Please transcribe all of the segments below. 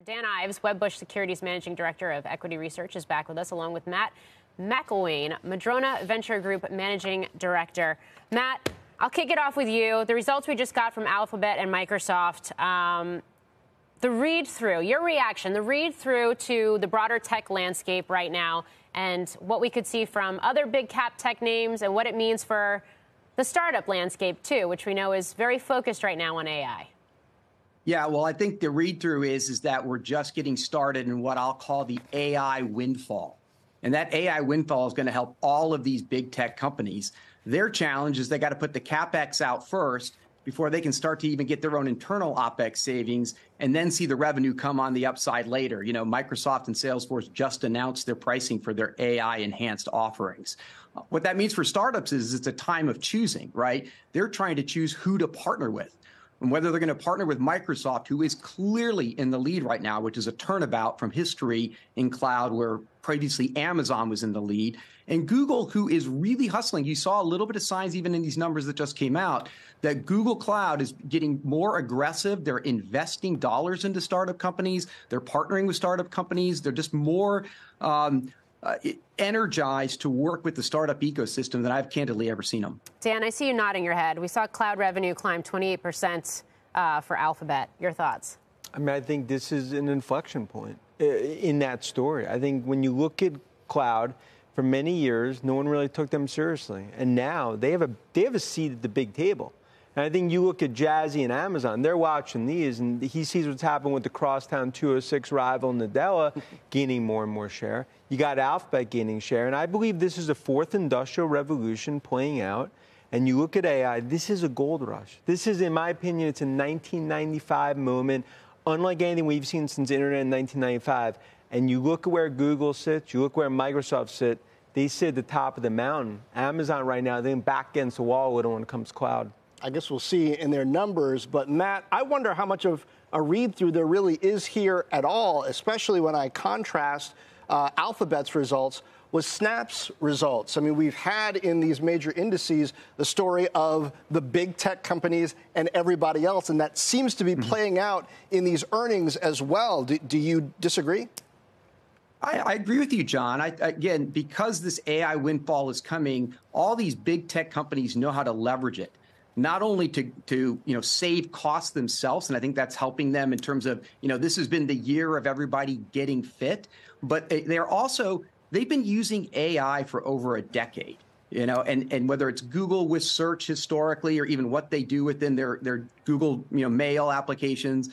Dan Ives, Wedbush Securities Managing Director of Equity Research, is back with us, along with Matt McIlwain, Madrona Venture Group Managing Director. Matt, I'll kick it off with you. The results we just got from Alphabet and Microsoft, the read-through, your reaction, the read-through to the broader tech landscape right now and what we could see from other big cap tech names and what it means for the startup landscape, too, which we know is very focused right now on AI. Yeah, well, I think the read-through is that we're just getting started in what I'll call the AI windfall. And that AI windfall is going to help all of these big tech companies. Their challenge is they got to put the CapEx out first before they can start to even get their own internal OpEx savings and then see the revenue come on the upside later. You know, Microsoft and Salesforce just announced their pricing for their AI-enhanced offerings. What that means for startups is it's a time of choosing, right? They're trying to choose who to partner with. And whether they're going to partner with Microsoft, who is clearly in the lead right now, which is a turnabout from history in cloud where previously Amazon was in the lead, and Google, who is really hustling. You saw a little bit of signs even in these numbers that just came out that Google Cloud is getting more aggressive. They're investing dollars into startup companies. They're partnering with startup companies. They're just more energized to work with the startup ecosystem than I've candidly ever seen them. Dan, I see you nodding your head. We saw cloud revenue climb 28% for Alphabet. Your thoughts? I mean, I think this is an inflection point in that story. I think when you look at cloud, for many years, no one really took them seriously. And now they have a seat at the big table. And I think you look at Jazzy and Amazon, they're watching these, and he sees what's happened with the crosstown 206 rival Nadella gaining more and more share. You got Alphabet gaining share. And I believe this is a fourth industrial revolution playing out. And you look at AI, this is a gold rush. This is, in my opinion, it's a 1995 moment, unlike anything we've seen since the internet in 1995. And you look at where Google sits, you look where Microsoft sits, they sit at the top of the mountain. Amazon right now, they're back against the wall when it comes to cloud. I guess we'll see in their numbers. But, Matt, I wonder how much of a read-through there really is here at all, especially when I contrast Alphabet's results with Snap's results. I mean, we've had in these major indices the story of the big tech companies and everybody else, and that seems to be playing out in these earnings as well. Do you disagree? I agree with you, John. Again, because this AI windfall is coming, all these big tech companies know how to leverage it. Not only to save costs themselves, and I think that's helping them in terms of, this has been the year of everybody getting fit, but they've been using AI for over a decade, and whether it's Google with search historically or even what they do within their Google, mail applications,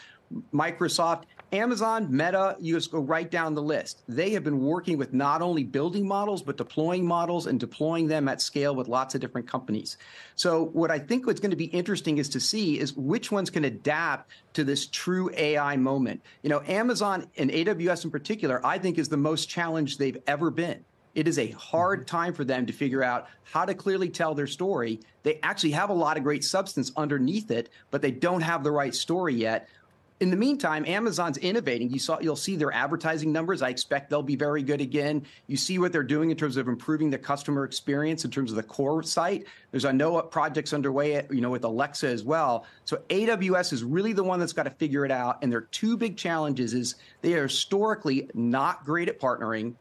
Microsoft, Amazon, Meta, you just go right down the list. They have been working with not only building models, but deploying models and deploying them at scale with lots of different companies. So what I think what's going to be interesting is to see is which ones can adapt to this true AI moment. Amazon and AWS in particular, I think is the most challenged they've ever been. It is a hard time for them to figure out how to clearly tell their story. They actually have a lot of great substance underneath it, but they don't have the right story yet. In the meantime, Amazon's innovating. You'll see their advertising numbers. I expect they'll be very good again. You see what they're doing in terms of improving the customer experience in terms of the core site. There's I know projects underway, with Alexa as well. So AWS is really the one that's got to figure it out. And their two big challenges is they are historically not great at partnering,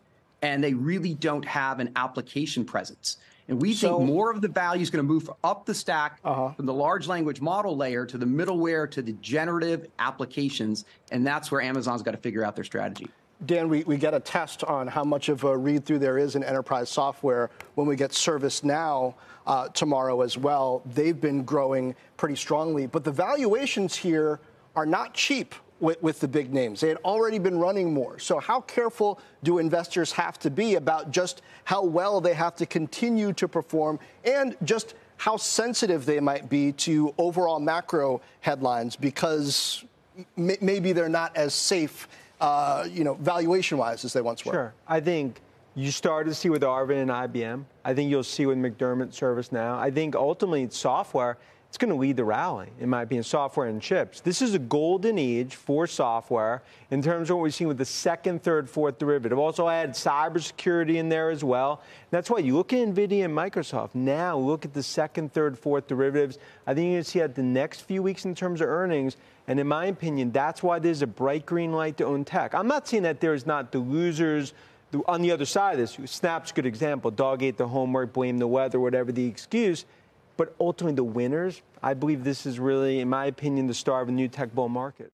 and they really don't have an application presence. And we think more of the value is going to move up the stack from the large language model layer to the middleware to the generative applications. And that's where Amazon's got to figure out their strategy. Dan, we get a test on how much of a read-through there is in enterprise software when we get ServiceNow tomorrow as well. They've been growing pretty strongly. But the valuations here are not cheap with the big names. They had already been running more. So how careful do investors have to be about just how well they have to continue to perform and just how sensitive they might be to overall macro headlines because maybe they're not as safe, valuation-wise as they once were? Sure. I think you started to see with Arvin and IBM. I think you'll see with McDermott ServiceNow. I think ultimately it's software. it's going to lead the rally, in my opinion, software and chips. This is a golden age for software in terms of what we've seen with the second, third, fourth derivative. Also add cybersecurity in there as well. And that's why you look at NVIDIA and Microsoft. Now look at the second, third, fourth derivatives. I think you're going to see that the next few weeks in terms of earnings. And in my opinion, that's why there's a bright green light to own tech. I'm not saying that there's not the losers on the other side of this. Snap's a good example. Dog ate the homework, blame the weather, whatever the excuse. But ultimately, the winners, I believe this is really, in my opinion, the start of a new tech bull market.